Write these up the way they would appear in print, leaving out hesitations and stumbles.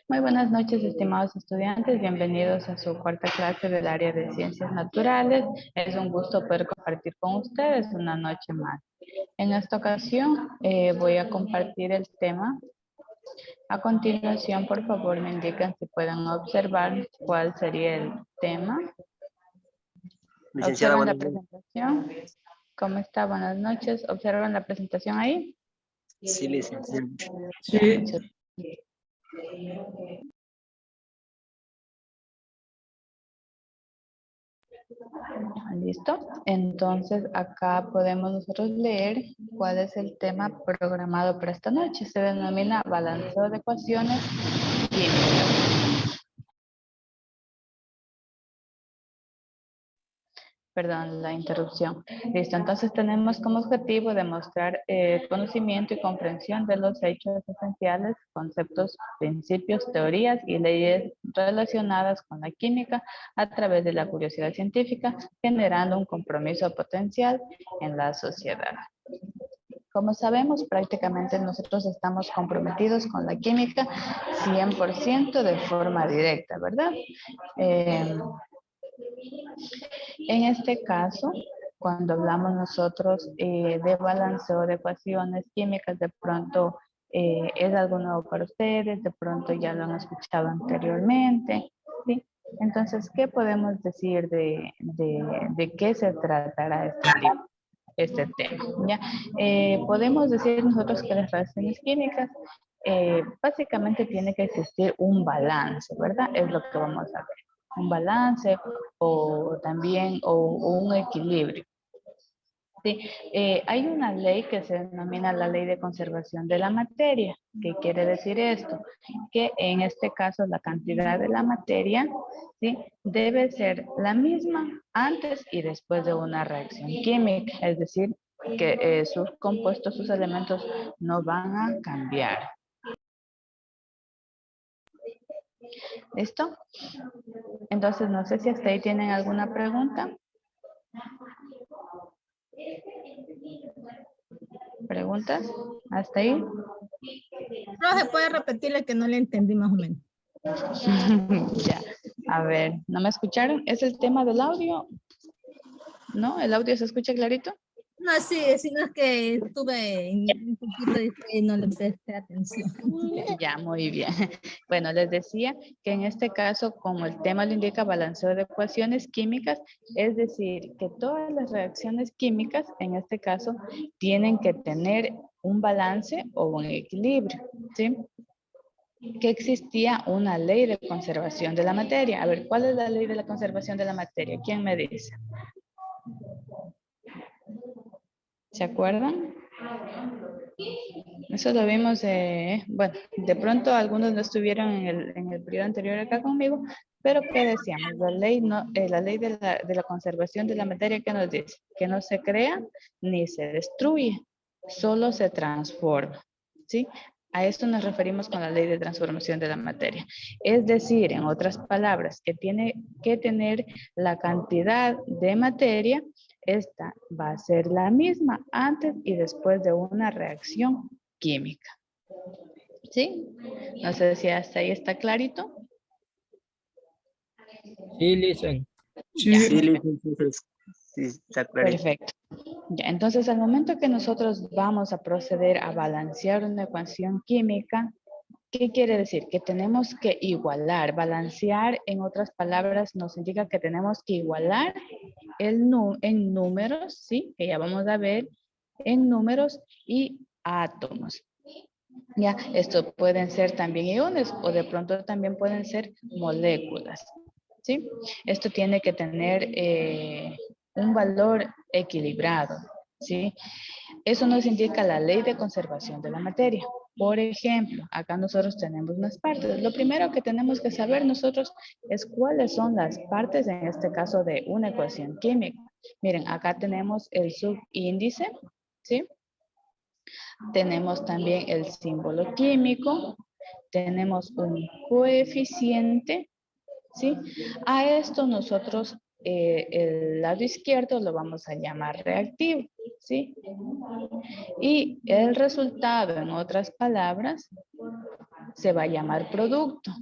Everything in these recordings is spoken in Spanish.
Muy buenas noches, estimados estudiantes. Bienvenidos a su cuarta clase del área de Ciencias Naturales. Es un gusto poder compartir con ustedes una noche más. En esta ocasión voy a compartir el tema. A continuación, por favor, me indican si pueden observar cuál sería el tema. Licenciada, Observan la buenas noches. presentación. ¿Cómo está? Buenas noches. ¿Observan la presentación ahí? Sí, licenciada. Ya, Sí. muchas ¿Listo? Entonces acá podemos nosotros leer cuál es el tema programado para esta noche. Se denomina balanceo de ecuaciones químicas. Perdón, la interrupción. Listo, entonces tenemos como objetivo demostrar conocimiento y comprensión de los hechos esenciales, conceptos, principios, teorías y leyes relacionadas con la química a través de la curiosidad científica, generando un compromiso potencial en la sociedad. Como sabemos, prácticamente nosotros estamos comprometidos con la química 100% de forma directa, ¿verdad? En este caso, cuando hablamos nosotros de balanceo de ecuaciones químicas, de pronto es algo nuevo para ustedes, de pronto ya lo han escuchado anteriormente, ¿sí? Entonces, ¿qué podemos decir de qué se tratará este tema? ¿Ya? Podemos decir nosotros que las reacciones químicas básicamente tiene que existir un balance, ¿verdad? Es lo que vamos a ver. Un balance o también un equilibrio. Sí, hay una ley que se denomina la ley de conservación de la materia. ¿Qué quiere decir esto? Que en este caso la cantidad de la materia, ¿sí?, debe ser la misma antes y después de una reacción química. Es decir, que sus compuestos, sus elementos no van a cambiar. ¿Listo? Entonces, no sé si hasta ahí tienen alguna pregunta. ¿Preguntas? ¿Hasta ahí? Profe, ¿puede repetirle que no le entendí más o menos? Ya, a ver, ¿no me escucharon? ¿Es el tema del audio? ¿No? ¿El audio se escucha clarito? No, sí, sino es que estuve un poquito y no le presté atención. Ya, muy bien. Bueno, les decía que en este caso, como el tema lo indica, balanceo de ecuaciones químicas, es decir, que todas las reacciones químicas, en este caso, tienen que tener un balance o un equilibrio, ¿sí? Que existía una ley de conservación de la materia. A ver, ¿cuál es la ley de la conservación de la materia? ¿Quién me dice? ¿Se acuerdan? Eso lo vimos, bueno, de pronto algunos no estuvieron en el periodo anterior acá conmigo, pero ¿qué decíamos? La ley, no, la ley de la conservación de la materia, ¿qué nos dice? Que no se crea ni se destruye, solo se transforma, ¿sí? A esto nos referimos con la ley de transformación de la materia. Es decir, en otras palabras, que tiene que tener la cantidad de materia. Esta va a ser la misma antes y después de una reacción química. ¿Sí? No sé si hasta ahí está clarito. Sí, listen. Ya, Sí, licenciada. Sí, está clarito. perfecto. Ya, entonces, al momento que nosotros vamos a proceder a balancear una ecuación química, ¿qué quiere decir? Que tenemos que igualar. Balancear, en otras palabras, nos indica que tenemos que igualar en números, ¿sí? Que ya vamos a ver, en números y átomos. Ya, esto pueden ser también iones o de pronto también pueden ser moléculas, ¿sí? Esto tiene que tener un valor equilibrado, ¿sí? Eso nos indica la ley de conservación de la materia. Por ejemplo, acá nosotros tenemos unas partes. Lo primero que tenemos que saber nosotros es cuáles son las partes, en este caso, de una ecuación química. Miren, acá tenemos el subíndice, ¿sí? Tenemos también el símbolo químico, tenemos un coeficiente, ¿sí? A esto nosotros, el lado izquierdo lo vamos a llamar reactivo, ¿sí? Y el resultado, en otras palabras, se va a llamar producto.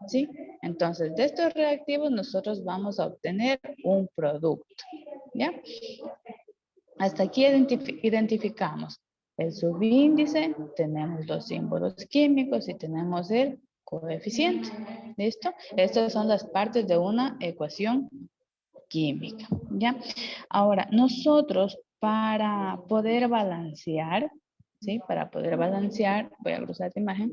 ¿Sí? Entonces, de estos reactivos nosotros vamos a obtener un producto. ¿Ya? Hasta aquí identificamos el subíndice, tenemos los símbolos químicos y tenemos el coeficiente. ¿Listo? Estas son las partes de una ecuación química. ¿Ya? Ahora, nosotros para poder balancear, ¿sí? Para poder balancear, voy a cruzar esta imagen.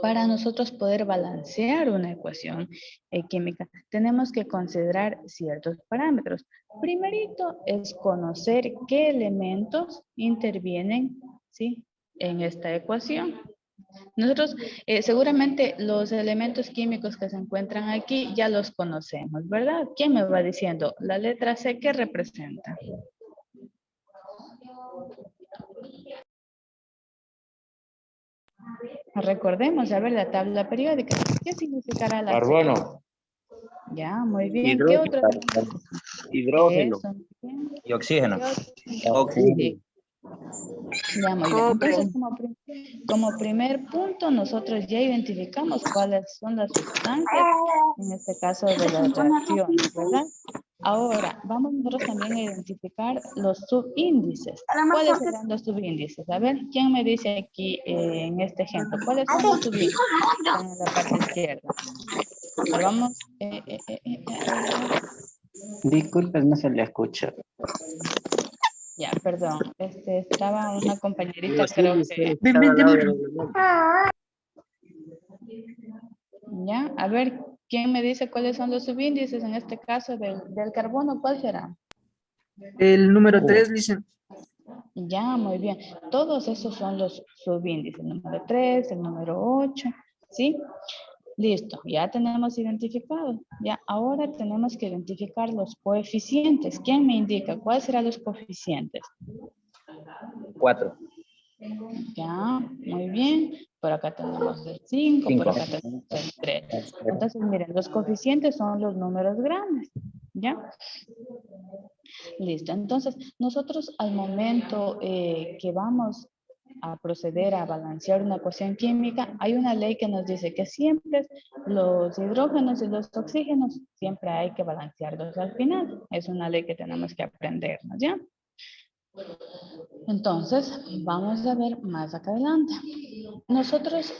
Para nosotros poder balancear una ecuación química, tenemos que considerar ciertos parámetros. Primerito es conocer qué elementos intervienen, ¿sí? En esta ecuación. Nosotros seguramente los elementos químicos que se encuentran aquí ya los conocemos, ¿verdad? ¿Quién me va diciendo? La letra C, ¿qué representa? Recordemos, a ver, la tabla periódica. ¿Qué significará la C? Carbono. Ya, muy bien. ¿Qué otro? Hidrógeno. Eso. Y oxígeno. Oxígeno. Ya, muy bien. Entonces, como primer punto, nosotros ya identificamos cuáles son las sustancias, en este caso de las reacciones, ¿verdad? Ahora, vamos nosotros también a identificar los subíndices. ¿Cuáles serán los subíndices? A ver, ¿quién me dice aquí en este ejemplo? ¿Cuáles son los subíndices? Están en la parte izquierda. Ahora vamos. Disculpe, no se le escucha. Ya, perdón. Estaba una compañerita, Los creo índices que... están al lado de los elementos. Ya, a ver, ¿quién me dice cuáles son los subíndices en este caso del carbono? ¿Cuál será? El número 3, dicen. Ya, muy bien. Todos esos son los subíndices. El número 3, el número 8, ¿sí? Listo, ya tenemos identificado. Ya, ahora tenemos que identificar los coeficientes. ¿Quién me indica cuáles serán los coeficientes? 4. Ya, muy bien. Por acá tenemos el 5, por acá tenemos el 3. Entonces, miren, los coeficientes son los números grandes. ¿Ya? Listo. Entonces, nosotros al momento que vamos a proceder a balancear una ecuación química, hay una ley que nos dice que siempre los hidrógenos y los oxígenos siempre hay que balancearlos al final. Es una ley que tenemos que aprendernos, ¿ya? Entonces, vamos a ver más acá adelante. Nosotros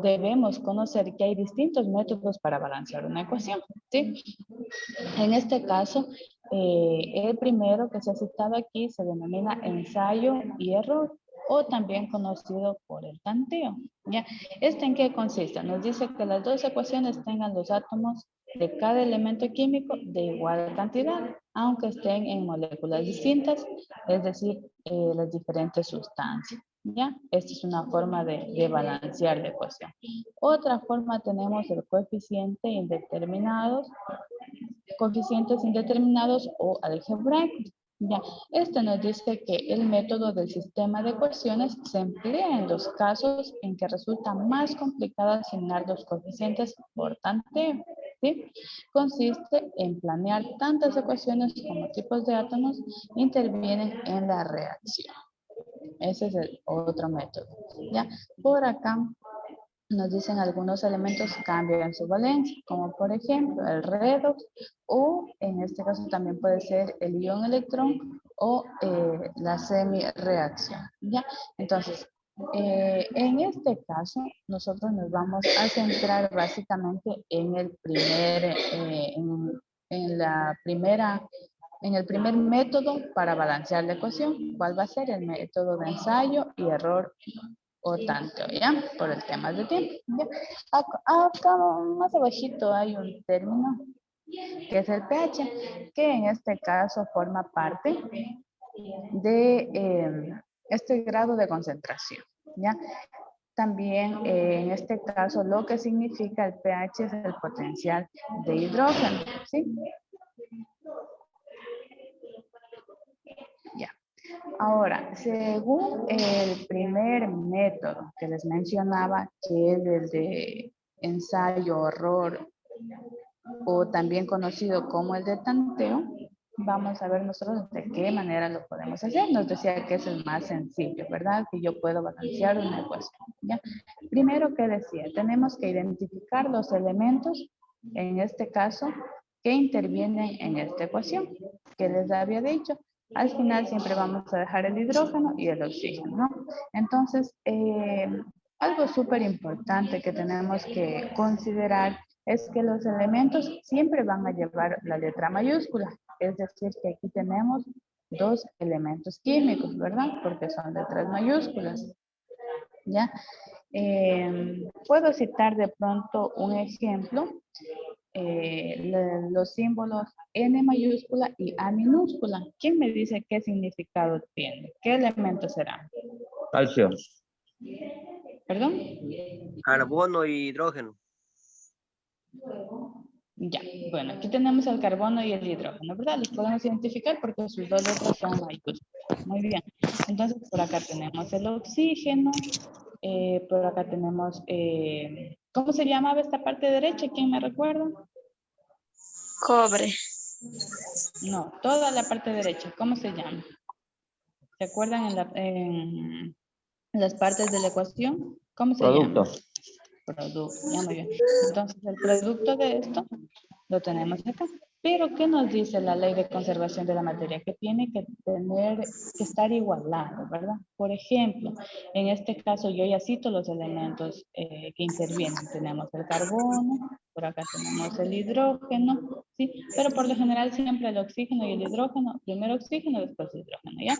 debemos conocer que hay distintos métodos para balancear una ecuación, ¿sí? En este caso, el primero que se ha citado aquí se denomina ensayo y error, o también conocido por el tanteo, ¿ya? ¿Este en qué consiste? Nos dice que las dos ecuaciones tengan los átomos de cada elemento químico de igual cantidad, aunque estén en moléculas distintas, es decir, las diferentes sustancias, ¿ya? Esta es una forma de balancear la ecuación. Otra forma tenemos el coeficientes indeterminados o algebraicos. Ya, este nos dice que el método del sistema de ecuaciones se emplea en los casos en que resulta más complicado asignar los coeficientes por tanteo, ¿sí? Consiste en planear tantas ecuaciones como tipos de átomos intervienen en la reacción. Ese es el otro método. Ya, por acá nos dicen algunos elementos cambian su valencia, como por ejemplo el redox, o en este caso también puede ser el ion electrón o la semi-reacción. ¿Ya? Entonces, en este caso, nosotros nos vamos a centrar básicamente en el primer, en el primer método para balancear la ecuación. ¿Cuál va a ser? El método de ensayo y error o tanto, ¿ya? Por el tema de tiempo, ¿ya? Acá más abajito hay un término que es el pH, que en este caso forma parte de este grado de concentración, ¿ya? También en este caso lo que significa el pH es el potencial de hidrógeno, ¿sí? Ya. Ahora, según el primer método que les mencionaba, que es el de ensayo, error, o también conocido como el de tanteo, vamos a ver nosotros de qué manera lo podemos hacer. Nos decía que es el más sencillo, ¿verdad? Que yo puedo balancear una ecuación, ¿ya? Primero, ¿qué decía? Tenemos que identificar los elementos, en este caso, que intervienen en esta ecuación. Que les había dicho, al final siempre vamos a dejar el hidrógeno y el oxígeno, ¿no? Entonces, algo súper importante que tenemos que considerar es que los elementos siempre van a llevar la letra mayúscula. Es decir, que aquí tenemos dos elementos químicos, ¿verdad? Porque son letras mayúsculas. ¿Ya? Puedo citar de pronto un ejemplo. Los símbolos N mayúscula y A minúscula. ¿Quién me dice qué significado tiene? ¿Qué elemento será? Calcio. ¿Perdón? Carbono y hidrógeno. Ya, bueno, aquí tenemos el carbono y el hidrógeno, ¿verdad? Los podemos identificar porque sus dos letras son mayúsculas. Muy bien. Entonces, por acá tenemos el oxígeno. Por acá tenemos, ¿cómo se llamaba esta parte derecha? ¿Quién me recuerda? Cobre. No, toda la parte derecha, ¿cómo se llama? ¿Se acuerdan en las partes de la ecuación? ¿Cómo se Producto. llama? Producto, ya muy bien. Entonces, el producto de esto lo tenemos acá. Pero, ¿qué nos dice la ley de conservación de la materia? Que tiene que estar igualado, ¿verdad? Por ejemplo, en este caso yo ya cito los elementos que intervienen. Tenemos el carbono, por acá tenemos el hidrógeno, ¿sí? Pero por lo general siempre el oxígeno y el hidrógeno, primero oxígeno, después hidrógeno, ¿ya?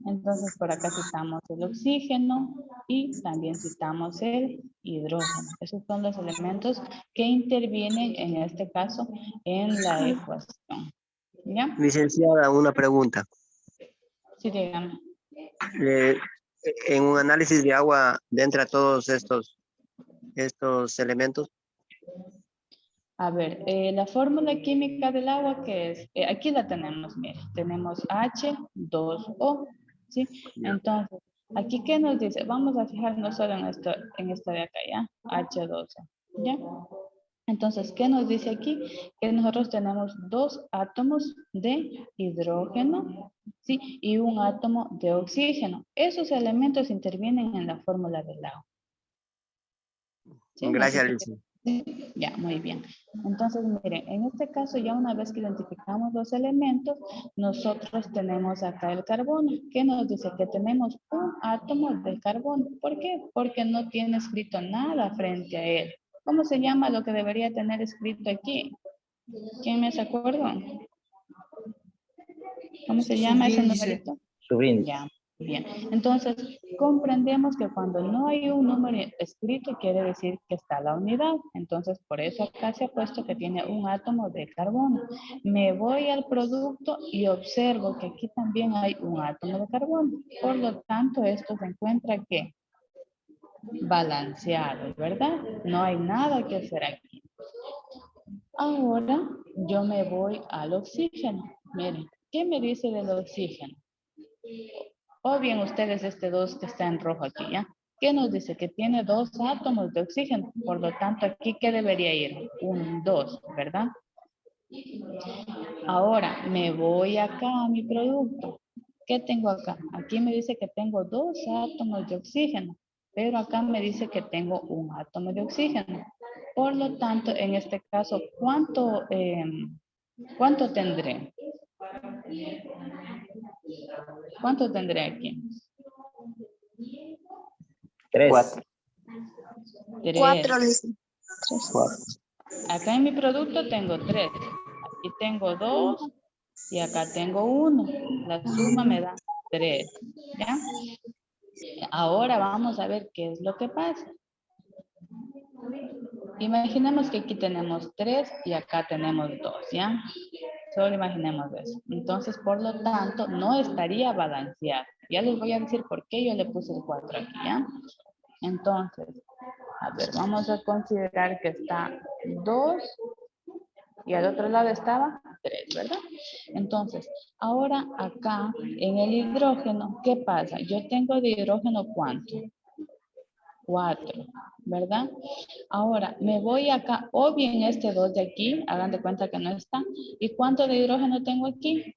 Entonces, por acá citamos el oxígeno y también citamos el hidrógeno. Esos son los elementos que intervienen, en este caso, en la ecuación. ¿Ya? Licenciada, una pregunta. Sí, dígame. Eh, en un análisis de agua, ¿entra todos estos elementos? A ver, la fórmula química del agua, que es, aquí la tenemos, mire, tenemos H2O, ¿sí? Entonces, aquí, ¿qué nos dice? Vamos a fijarnos solo en esto de acá, ¿ya? H2O, ¿ya? Entonces, ¿qué nos dice aquí? Que nosotros tenemos dos átomos de hidrógeno, ¿sí? Y un átomo de oxígeno. Esos elementos intervienen en la fórmula del agua. ¿Sí? Gracias, No sé licenciada. Ya, muy bien. Entonces, miren, en este caso ya una vez que identificamos los elementos, nosotros tenemos acá el carbono. ¿Qué nos dice? Que tenemos un átomo de carbono. ¿Por qué? Porque no tiene escrito nada frente a él. ¿Cómo se llama lo que debería tener escrito aquí? ¿Quién me se acuerda? ¿Cómo se llama ese Subíndice. numerito? Subíndice. Ya, bien. Entonces, comprendemos que cuando no hay un número escrito, quiere decir que está la unidad. Entonces, por eso acá se ha puesto que tiene un átomo de carbono. Me voy al producto y observo que aquí también hay un átomo de carbono. Por lo tanto, esto se encuentra que balanceado, ¿verdad? No hay nada que hacer aquí. Ahora, yo me voy al oxígeno. Miren, ¿qué me dice del oxígeno? O bien ustedes este 2 que está en rojo aquí, ¿ya? ¿Qué nos dice? Que tiene dos átomos de oxígeno. Por lo tanto, aquí, ¿qué debería ir? Un 2, ¿verdad? Ahora, me voy acá a mi producto. ¿Qué tengo acá? Aquí me dice que tengo dos átomos de oxígeno, pero acá me dice que tengo un átomo de oxígeno. Por lo tanto, en este caso, ¿cuánto tendré? ¿Cuánto tendré aquí? 3. 4. 3. 4, dice. 4. Acá en mi producto tengo 3. Aquí tengo 2 y acá tengo 1. La suma me da 3. ¿Ya? Ahora vamos a ver qué es lo que pasa. Imaginemos que aquí tenemos 3 y acá tenemos 2, ¿ya? Solo imaginemos eso. Entonces, por lo tanto, no estaría balanceado. Ya les voy a decir por qué yo le puse el 4 aquí, ¿ya? Entonces, a ver, vamos a considerar que está 2 y al otro lado estaba 3, ¿verdad? Entonces, ahora acá en el hidrógeno, ¿qué pasa? Yo tengo de hidrógeno ¿cuánto? 4, ¿verdad? Ahora, me voy acá, o bien este 2 de aquí, hagan de cuenta que no está. ¿Y cuánto de hidrógeno tengo aquí?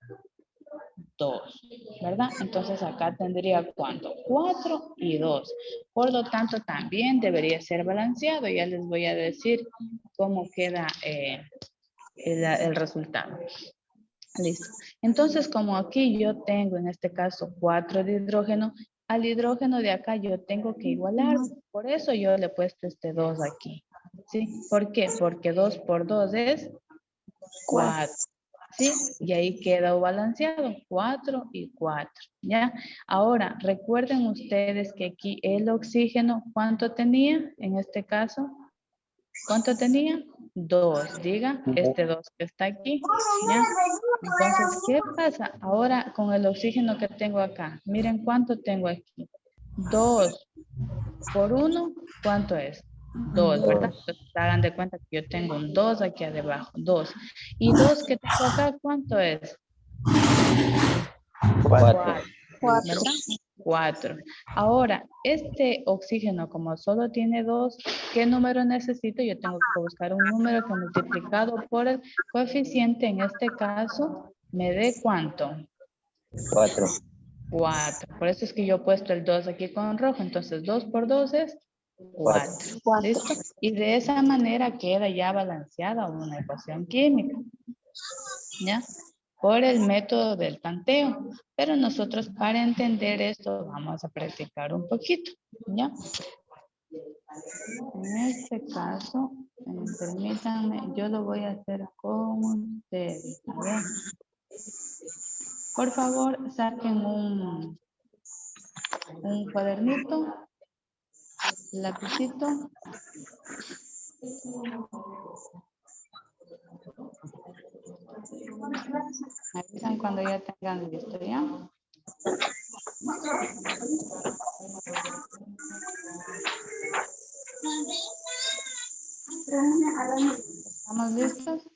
2, ¿verdad? Entonces acá tendría ¿cuánto? 4 y 2. Por lo tanto, también debería ser balanceado. Ya les voy a decir cómo queda el resultado. Listo. Entonces, como aquí yo tengo en este caso 4 de hidrógeno, al hidrógeno de acá yo tengo que igualar. Por eso yo le he puesto este 2 aquí. ¿Sí? ¿Por qué? Porque 2 por 2 es 4. ¿Sí? Y ahí queda balanceado, 4 y 4, ¿ya? Ahora, recuerden ustedes que aquí el oxígeno, ¿cuánto tenía en este caso? ¿Cuánto tenía? 2, diga, este 2 que está aquí, ¿ya? Entonces, ¿qué pasa ahora con el oxígeno que tengo acá? Miren cuánto tengo aquí. 2 por 1, ¿cuánto es? 2, ¿verdad? Entonces, hagan de cuenta que yo tengo un 2 aquí abajo, 2. Y 2 que tengo acá, ¿cuánto es? 4. 4, ¿verdad? 4. Ahora, este oxígeno, como solo tiene 2, ¿qué número necesito? Yo tengo que buscar un número que multiplicado por el coeficiente, en este caso, me dé ¿cuánto? 4. 4. Por eso es que yo he puesto el 2 aquí con rojo. Entonces, 2 por 2 es 4. ¿Listo? Y de esa manera queda ya balanceada una ecuación química. ¿Ya? Por el método del tanteo. Pero nosotros para entender esto vamos a practicar un poquito. ¿Ya? En este caso, permítanme, yo lo voy a hacer con ustedes. A ver. Por favor, saquen un cuadernito, lapicito. Me avisan cuando ya tengan listo, ¿ya? ¿Estamos listos?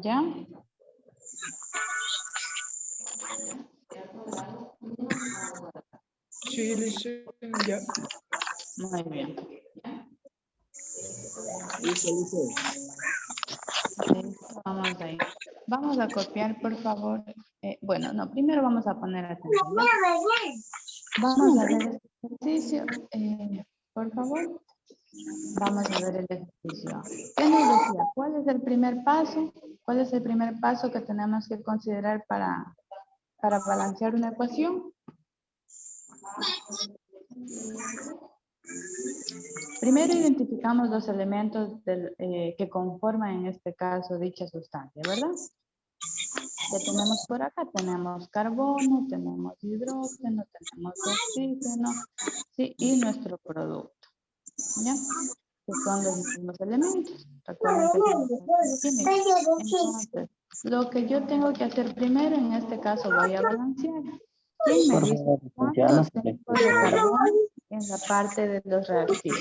¿Ya? Sí, listen, ya. Muy bien. Listo. Listo, vamos ahí. Vamos a copiar, por favor. Bueno, no, primero vamos a poner atención. ¿Ya? Vamos a ver este ejercicio. Por favor. Vamos a ver el ejercicio. ¿Qué nos decía? ¿Cuál es el primer paso? ¿Cuál es el primer paso que tenemos que considerar para balancear una ecuación? Primero identificamos los elementos que conforman en este caso dicha sustancia, ¿verdad? Ya tenemos por acá, tenemos carbono, tenemos hidrógeno, tenemos oxígeno, ¿sí? Y nuestro producto, ¿ya? Que son los mismos elementos. Recuerden que son químicos. Entonces, lo que yo tengo que hacer primero, en este caso voy a balancear. ¿Quién me dice cuánto tengo de carbono en la parte de los reactivos?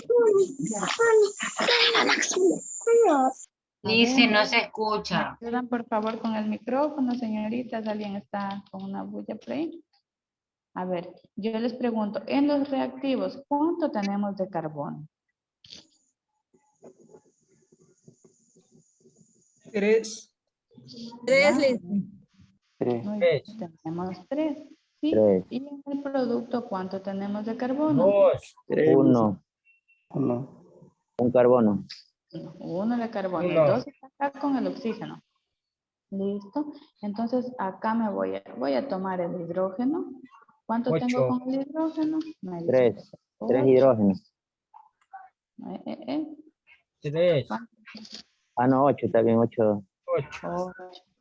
Lice, no se escucha. ¿Me ayudan por favor con el micrófono, señoritas? ¿Alguien está con una bulla por ahí? A ver, yo les pregunto, en los reactivos, ¿cuánto tenemos de carbono? 3. 3, ¿Ya? Lice. 3. Muy bien, tenemos 3. ¿Sí? 3. Y en el producto, ¿cuánto tenemos de carbono? 1. 1. Un carbono. 1 de carbono. El 2 está acá con el oxígeno. Listo. Entonces, acá me voy a tomar el hidrógeno. ¿Cuánto tengo con el hidrógeno? 3. 3 hidrógenos. 3. Ah, no, 8. Está bien, 8. 8.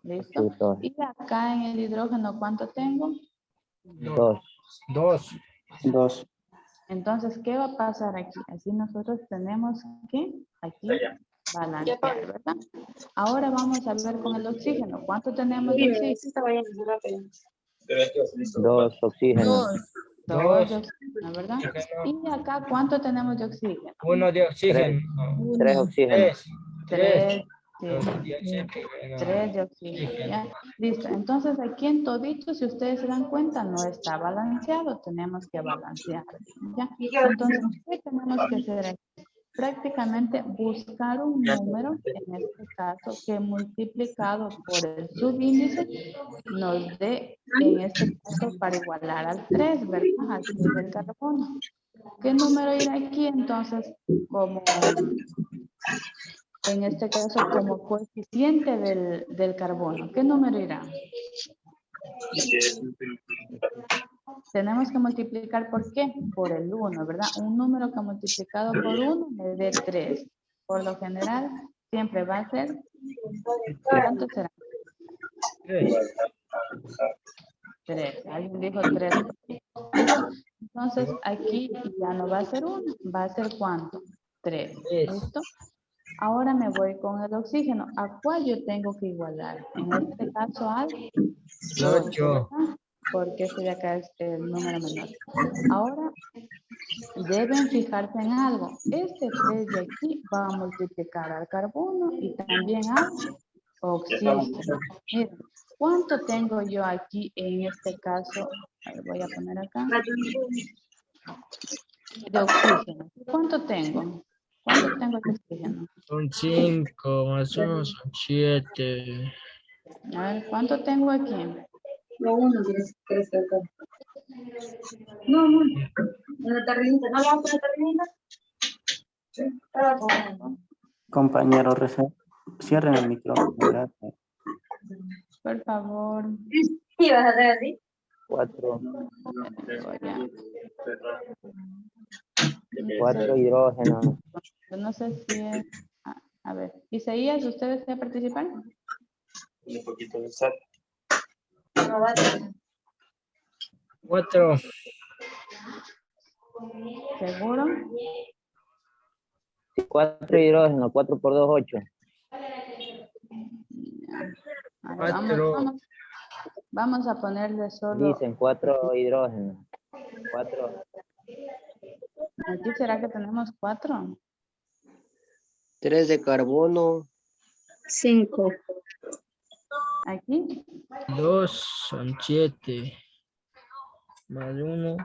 Listo. Y acá en el hidrógeno, ¿cuánto tengo? 2. 2. Entonces, ¿qué va a pasar aquí? Así nosotros tenemos que aquí balancear, ¿verdad? Ahora vamos a ver con el oxígeno. ¿Cuánto tenemos de oxígeno? 2 oxígenos. 2 de Dos. oxígeno, ¿verdad? Oxígeno. Y acá, ¿cuánto tenemos de oxígeno? 1 de oxígeno. 3 oxígenos. 3. 3, sí. 3 3 de oxígeno, ¿ya? Listo. Entonces, aquí en todito, si ustedes se dan cuenta, no está balanceado. Tenemos que balancear, ¿ya? Entonces, ¿qué tenemos que hacer aquí? Prácticamente buscar un número, en este caso, que multiplicado por el subíndice nos dé, en este caso, para igualar al 3, ¿verdad? Al 3 del carbono. ¿Qué número irá aquí? Entonces, como, en este caso, como coeficiente del carbono. ¿Qué número irá? Tenemos que multiplicar, ¿por qué? Por el 1, ¿verdad? Un número que multiplicado por 1 me dé 3. Por lo general, siempre va a ser, ¿cuánto será? 3. Alguien dijo 3. Entonces, aquí ya no va a ser 1, va a ser ¿cuánto? 3. ¿Listo? Ahora me voy con el oxígeno. ¿A cuál yo tengo que igualar? En este caso al 8, ¿verdad? Porque este de acá es el número menor. Ahora, deben fijarse en algo. Este 3 de aquí va a multiplicar al carbono y también al oxígeno. Miren, ¿cuánto tengo yo aquí en este caso? A ver, voy a poner acá. De oxígeno. ¿Cuánto tengo? ¿Cuánto tengo de oxígeno? Son 5, más 1 son 7. A ver, ¿cuánto tengo aquí? No, uno tienes que estar acá. No, no. En la tardinita. ¿No le vamos a la tardinita? Compañero, cierren el micrófono. Gracias. Por favor. Sí, vas a hacer así. 4. Voy a- 4 hidrógenos. Yo no sé si es... A ver, Isaías, ¿usted desea participar? Un poquito de sal. No, va a ser. 4. ¿Seguro? 4 hidrógenos. 4 por 2, 8. A ver, vamos a ponerle solo... Dicen 4 hidrógenos. 4. ¿Aquí será que tenemos 4? 3 de carbono. 5. ¿Aquí? 2 son 7. Más 1.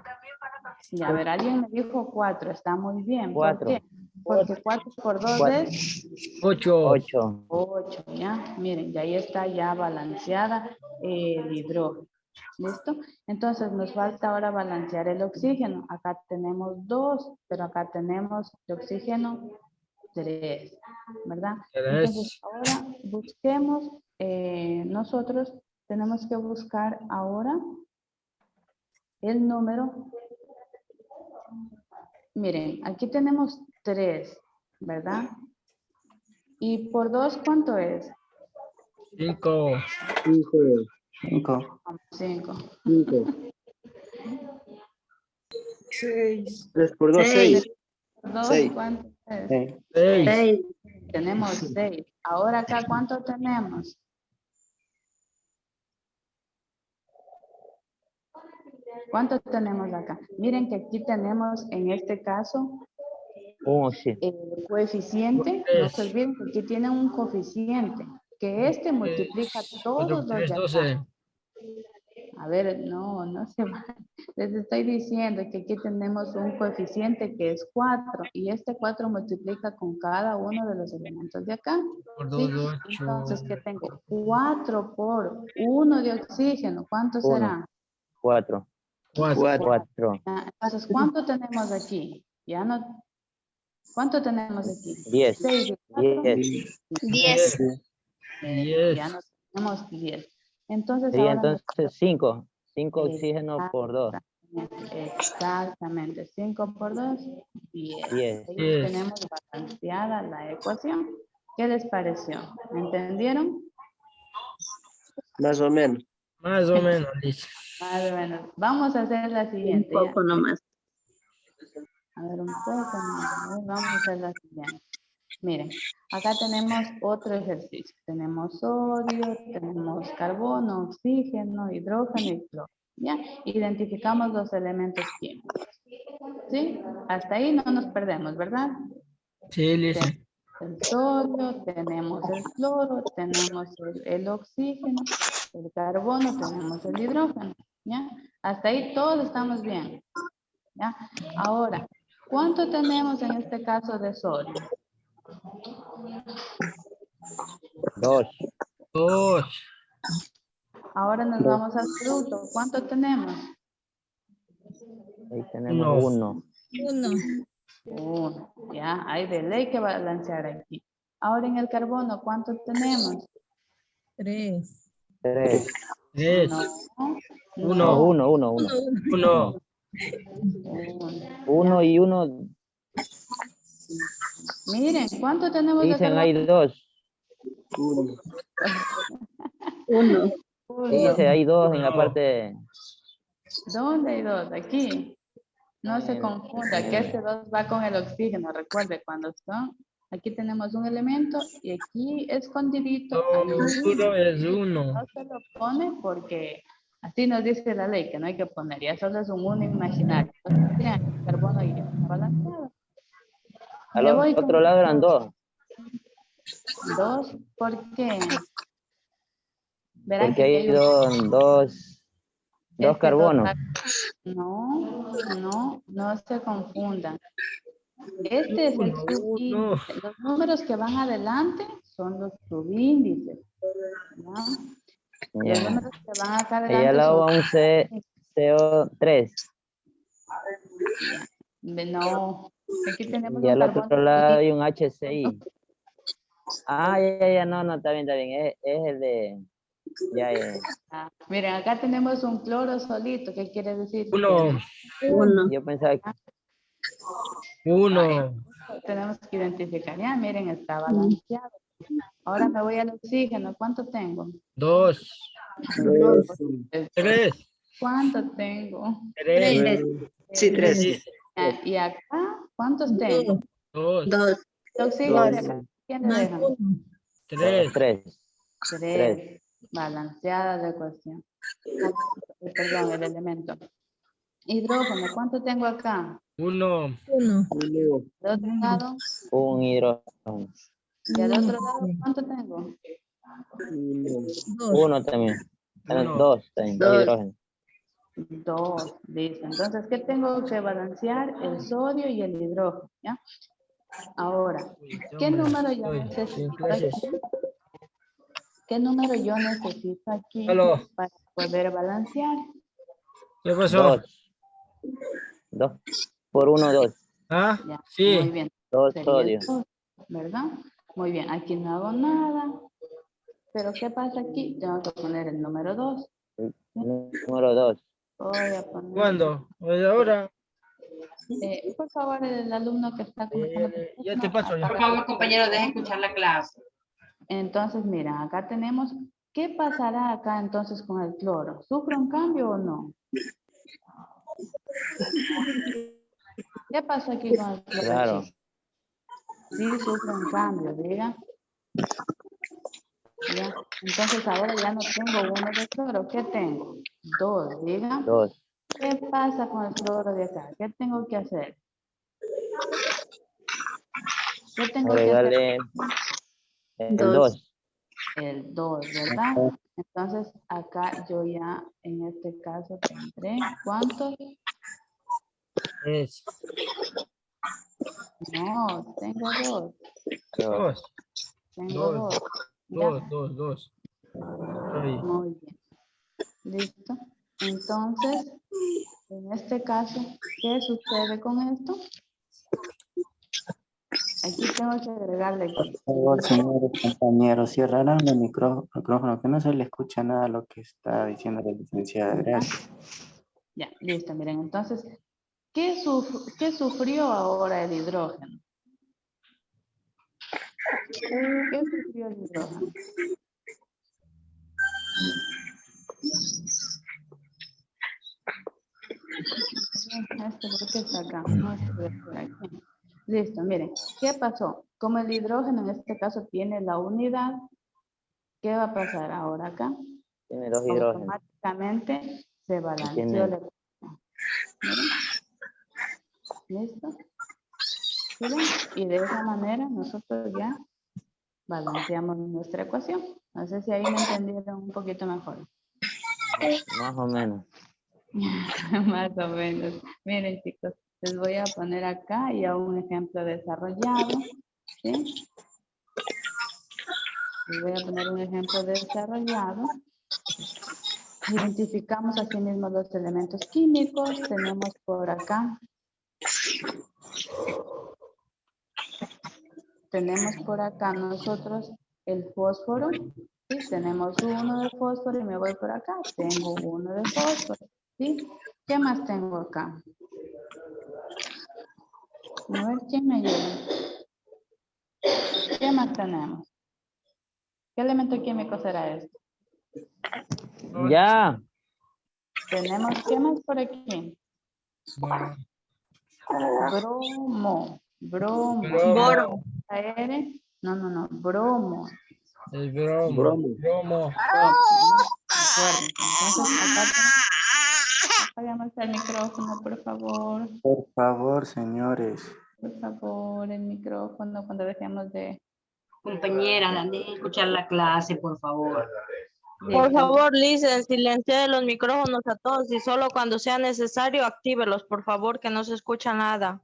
Sí, a ver, alguien me dijo 4. Está muy bien. ¿Por 4. qué? Porque 4 por 2 es 8. 8. 8, ¿ya? Miren, ya ahí está ya balanceada el hidrógeno. ¿Listo? Entonces nos falta ahora balancear el oxígeno. Acá tenemos 2, pero acá tenemos de oxígeno 3, ¿verdad? Entonces ahora busquemos, nosotros tenemos que buscar ahora el número. Miren, aquí tenemos 3, ¿verdad? ¿Y por 2 cuánto es? 5. 5. 5. 6. 3 por 2, 6. 2, 6. ¿cuánto es? 6. 6. Tenemos 6. Ahora acá, ¿cuánto tenemos? ¿Cuánto tenemos acá? Miren que aquí tenemos, en este caso, el coeficiente. No se olviden que aquí tienen un coeficiente, que este multiplica todos los de acá. A ver, no se va. Les estoy diciendo que aquí tenemos un coeficiente que es 4 y este 4 multiplica con cada uno de los elementos de acá. ¿Sí? Entonces, ¿qué tengo? 4 por 1 de oxígeno. ¿Cuánto será? 4. 4. Entonces, ¿cuánto tenemos aquí? Ya no. ¿Cuánto tenemos aquí? 10. 6 y 4. 10. Ya no tenemos 10. Entonces, Sería ahora entonces 5. 5 oxígenos por 2. Exactamente. 5 por 2, 10. 10. Ahí tenemos balanceada la ecuación. ¿Qué les pareció? ¿Entendieron? Más o menos. Más o menos, dice. Más o menos. Vamos a hacer la siguiente. Un poco nomás. A ver, un poco nomás. Vamos a hacer la siguiente. Miren, acá tenemos otro ejercicio. Tenemos sodio, tenemos carbono, oxígeno, hidrógeno y cloro. ¿Ya? Identificamos los elementos químicos. ¿Sí? Hasta ahí no nos perdemos, ¿verdad? Sí, listo. El sodio, tenemos el cloro, tenemos el oxígeno, el carbono, tenemos el hidrógeno, ¿ya? Hasta ahí todos estamos bien, ¿ya? Ahora, ¿cuánto tenemos en este caso de sodio? 2. 2. Ahora nos vamos al producto. ¿Cuánto tenemos? Ahí tenemos 1. 1. 1, ¿ya? Hay de ley que balancear aquí. Ahora en el carbono, ¿cuánto tenemos? 3. 3. 3. No, 1. no, 1, 1, 1. 1. 1 y 1. Miren, ¿cuánto tenemos de Dicen carbono? hay 2. 1. Dice hay 2 en la parte. ¿Dónde hay 2? Aquí. No se En- confunda que este 2 va con el oxígeno. Recuerde, cuando son, aquí tenemos un elemento y aquí escondidito hay un 1 es 1. No se lo pone porque así nos dice la ley que no hay que poner. Ya solo es un 1 imaginario. Entonces, miren, el carbono ya está balanceado. Al Le voy otro lado eran 2. 2, ¿por qué? Verán Porque que aquí hay hay un... 2 Este carbonos. No se confundan. Este es el subíndice. Los números que van adelante son los subíndices. ¿Ya? Los Ya. números que van acá Y adelante al lado son... va un CO3. No, aquí tenemos Y un al otro carbono. lado hay un HCI. Ah, no, está bien. Es el de... Ya. Miren, acá tenemos un cloro solito. ¿Qué quiere decir? 1. 1. Yo pensaba que 1. Tenemos que identificar. Ya, miren, está balanceado. Ahora me voy al oxígeno. ¿Cuánto tengo? 2. 3. ¿Cuánto tengo? 3. Sí, 3. Y acá, ¿cuántos tengo? 2. 2. El oxígeno, Dos. ¿quién le Más dejan? 1. 3. 3. 3. Balanceada la ecuación. Perdón, el elemento. Hidrógeno, ¿cuánto tengo acá? 1. 1. Del otro lado. Un hidrógeno. Y al otro lado, ¿cuánto tengo? 2. 1 también. 2 también. 2 hidrógenos. 2. Listo. Entonces, ¿qué tengo que balancear? El sodio y el hidrógeno. ¿Ya? Ahora, ¿qué número yo necesito aquí? ¿Qué número yo necesito aquí Aló. para poder balancear? ¿Qué pasó? 2 por 1, 2. ¿Ah? Ya, muy Sí. bien. 2 Sería sodio. 2, ¿verdad? Muy bien, aquí no hago nada. Pero ¿qué pasa aquí? Tengo que poner el número 2. Número 2. Voy a poner... ¿Cuándo? ¿Hoy ahora? Por favor, el alumno que está conversando. Ya te paso. Por favor, compañero, dejen escuchar la clase. Entonces, mira, acá tenemos... ¿Qué pasará acá entonces con el cloro? ¿Sufre un cambio o no? ¿Qué pasa aquí con el cloro? Claro. chicos? Sí, sufre un cambio, diga. Ya. Entonces ahora ya no tengo 1 de cloro. ¿Qué tengo? 2, diga. 2. ¿Qué pasa con el cloro de acá? ¿Qué tengo que hacer? ¿Qué tengo que hacer? Agregarle el 2. 2. El 2, ¿verdad? Entonces acá yo ya en este caso tendré ¿cuántos? 3. No, tengo 2. 2. Tengo 2. ¿Ya? 2. Muy bien. ¿Listo? Entonces, en este caso, ¿qué sucede con esto? Aquí tengo que agregarle Por favor, señores compañeros, cierrarán el micrófono, que no se le escucha nada lo que está diciendo la licenciada. Gracias. Ya, listo. Miren, entonces, ¿qué sufrió ahora el hidrógeno? ¿Qué sufrió el hidrógeno? ¿Por qué está acá? No estoy por aquí. Listo, miren, ¿qué pasó? Como el hidrógeno en este caso tiene la unidad, ¿qué va a pasar ahora acá? Tiene 2 hidrógenos. Automáticamente Se balanceó Tiene- la ecuación. Miren. ¿Listo? ¿Sí ven? Y de esa manera nosotros ya balanceamos nuestra ecuación. No sé si ahí me entendieron un poquito mejor. Más o menos. Más o menos. Miren, chicos, les voy a poner acá ya un ejemplo desarrollado. ¿Sí? Les voy a poner un ejemplo desarrollado. Identificamos así mismo los elementos químicos. Tenemos por acá. Tenemos por acá nosotros el fósforo. ¿Sí? Tenemos uno de fósforo y me voy por acá. Tengo uno de fósforo. ¿Sí? ¿Qué más tengo acá? A ver, ¿quién me ayuda? ¿Qué más tenemos? ¿Qué elemento químico será este? Ya. Tenemos, ¿qué más por aquí? Bueno, Bromo. Bromo. bromo, R. No. Bromo. el bromo, Bromo. bromo. Acuérdense. Entonces, acá apagamos el micrófono, por favor. Por favor, señores. Por favor, el micrófono cuando dejemos de... Compañera, la de escuchar la clase, por favor. Por Listo. favor, Lisa, silencie los micrófonos a todos y solo cuando sea necesario actívelos, por favor, que no se escucha nada.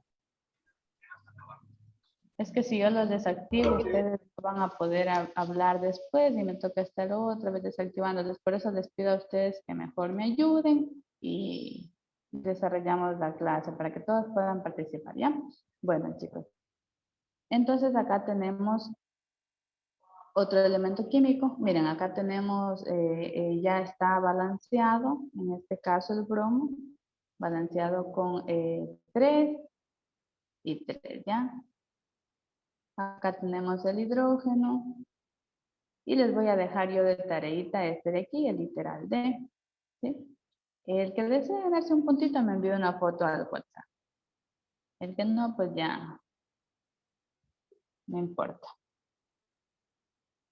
Es que si yo los desactivo, ustedes no van a poder hablar después y me toca estar otra vez desactivándolos. Por eso les pido a ustedes que mejor me ayuden y desarrollamos la clase para que todos puedan participar, ¿ya? Bueno, chicos. Entonces acá tenemos otro elemento químico. Miren, acá tenemos, ya está balanceado, en este caso el bromo, balanceado con 3 y 3, ¿ya? Acá tenemos el hidrógeno. Y les voy a dejar yo de tareita este de aquí, el literal D. ¿Sí? El que desee darse un puntito me envíe una foto al WhatsApp. El que no, pues ya no importa.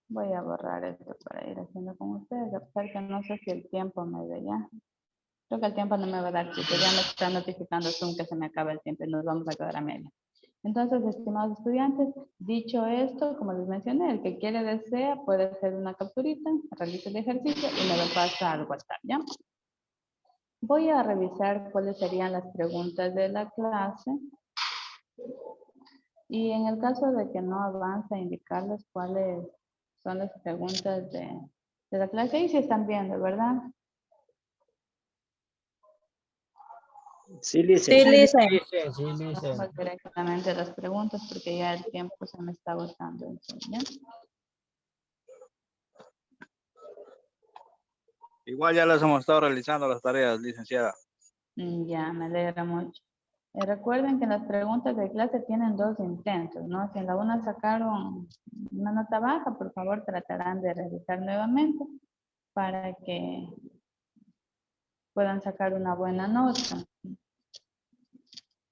Voy a borrar esto para ir haciendo con ustedes, a pesar que no sé si el tiempo me dé ya. Creo que el tiempo no me va a dar, chicos. Ya me está notificando Zoom que se me acaba el tiempo y nos vamos a quedar a media. Entonces, estimados estudiantes, dicho esto, como les mencioné, el que quiere desea puede hacer una capturita, realice el ejercicio y me lo pasa al WhatsApp, ¿ya? Voy a revisar cuáles serían las preguntas de la clase. Y en el caso de que no avance, indicarles cuáles son las preguntas de la clase. Y si están viendo, ¿verdad? Sí, Lice. Sí, Lisa. Sí, Lisa. Vamos directamente a las preguntas porque ya el tiempo se me está agotando. Entonces, ¿ya? Igual ya las hemos estado realizando las tareas, licenciada. Ya, me alegra mucho. Recuerden que las preguntas de clase tienen 2 intentos, ¿no? Si en la una sacaron una nota baja, por favor tratarán de realizar nuevamente para que puedan sacar una buena nota.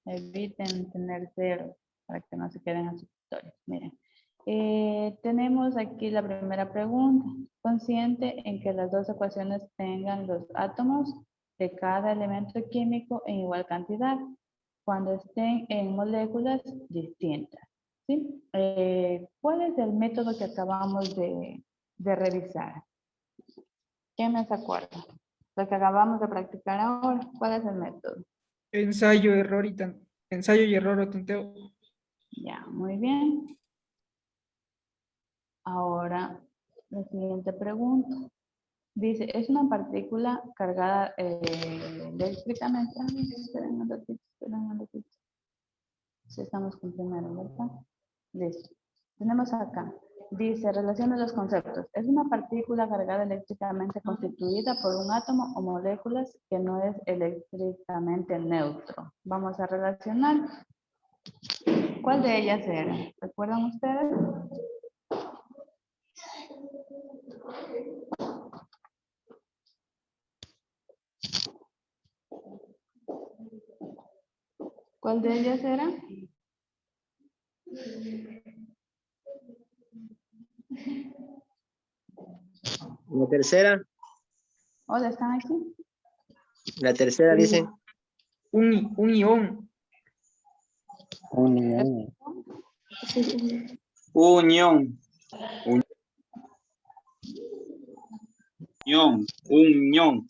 Eviten tener 0 para que no se queden en sus historias. Miren, tenemos aquí la primera pregunta. Consciente en que las 2 ecuaciones tengan los átomos de cada elemento químico en igual cantidad cuando estén en moléculas distintas. ¿Sí? ¿Cuál es el método que acabamos de revisar? ¿Quién me se acuerda? Lo que acabamos de practicar ahora, ¿cuál es el método? Ensayo, ensayo y error o tanteo. Ya, muy bien. Ahora, la siguiente pregunta. Dice, es una partícula cargada eléctricamente. Esperen un ratito. Si estamos con primero, ¿verdad? Listo. Tenemos acá. Dice, relación de los conceptos. Es una partícula cargada eléctricamente constituida por un átomo o moléculas que no es eléctricamente neutro. Vamos a relacionar. ¿Cuál de ellas era? ¿Recuerdan ustedes? ¿Cuál de ellas era? La tercera. Hola, ¿están aquí? La tercera dicen. Unión. Unión. Unión. Unión. Unión.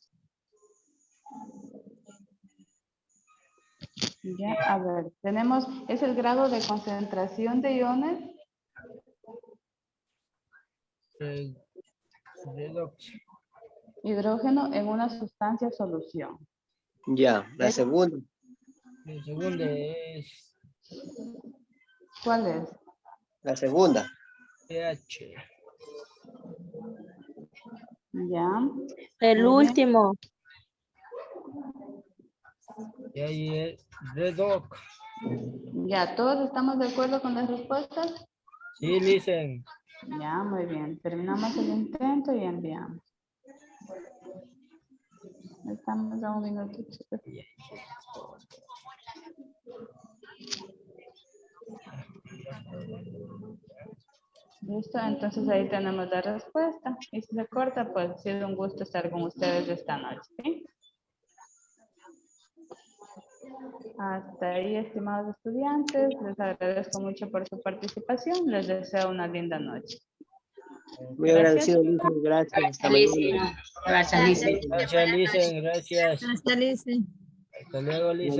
Ya, a ver, tenemos, es el grado de concentración de iones. Redox. Hidrógeno en una sustancia solución. Ya, la segunda. La segunda es ¿Cuál es? La segunda. pH. Ya. El Muy bien. último. Y ahí es redox. Ya, ¿todos estamos de acuerdo con las respuestas? Sí, listen. Ya, muy bien. Terminamos el intento y enviamos. Estamos a un minuto. Listo, entonces ahí tenemos la respuesta. Y si se corta, pues ha sido un gusto estar con ustedes esta noche. ¿Sí? Hasta ahí, estimados estudiantes, les agradezco mucho por su participación. Les deseo una linda noche. Muy agradecido, Luis. Gracias. Hasta mañana. Gracias, Lice. Gracias, listen. Gracias. Hasta Lice. Hasta luego, listen.